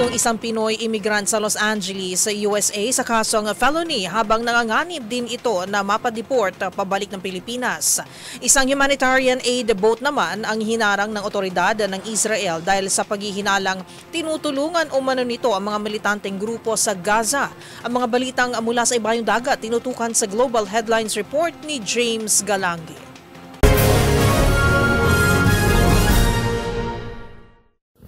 Arestong isang Pinoy immigrant sa Los Angeles, USA sa kasong felony habang nanganganib din ito na mapadeport pabalik ng Pilipinas. Isang humanitarian aid boat naman ang hinarang ng otoridad ng Israel dahil sa paghihinalang tinutulungan umano nito ang mga militanteng grupo sa Gaza. Ang mga balitang mula sa ibayong dagat tinutukan sa Global Headlines Report ni James Galangi.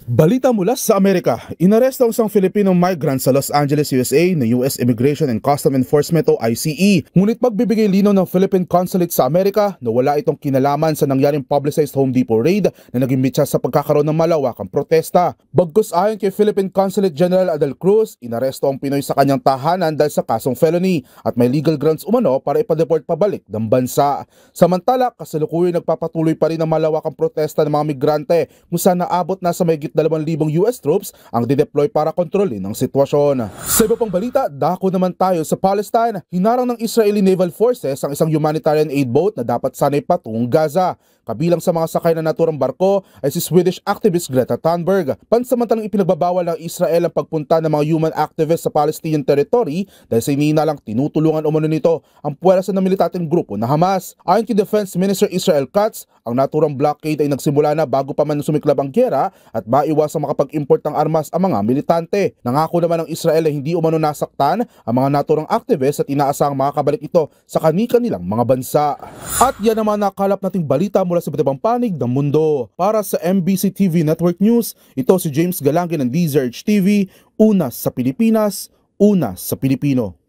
Balita mula sa Amerika, inaresto ang isang Filipino migrant sa Los Angeles, USA na US Immigration and Customs Enforcement o ICE. Ngunit pagbibigay linaw ng Philippine Consulate sa Amerika na wala itong kinalaman sa nangyaring publicized Home Depot raid na naging mitsa sa pagkakaroon ng malawakang protesta. Bagkus ayon kay Philippine Consulate General Adel Cruz, inaresto ang Pinoy sa kanyang tahanan dahil sa kasong felony at may legal grounds umano para ipadeport pabalik ng bansa. Samantala, kasalukuyan nagpapatuloy pa rin ang malawakang protesta ng mga migrante kung saan naabot na sa mahigit 2,000 US troops ang dideploy para kontrolin ang sitwasyon. Sa iba pang balita, dako naman tayo sa Palestine. Hinarang ng Israeli Naval Forces ang isang humanitarian aid boat na dapat sanay patungong Gaza. Kabilang sa mga sakay na naturang barko ay si Swedish activist Greta Thunberg. Pansamantalang ipinagbabawal ng Israel ang pagpunta ng mga human activists sa Palestinian territory dahil sa ininalang tinutulungan umano nito ang puwersa ng militanteng grupo na Hamas. Ayon kay Defense Minister Israel Katz, ang naturang blockade ay nagsimula na bago pa man sumiklab ang giyera at maiwasang makapag-import ng armas ang mga militante. Nangako naman ng Israel ay hindi umano nasaktan ang mga naturang activists at inaasahang makakabalik ito sa kani-kanilang mga bansa. At yan naman nakalap nating balita mula sa iba't ibang panig ng mundo. Para sa MBC TV Network News, ito si James Galangi ng DZRH TV, una sa Pilipinas, una sa Pilipino.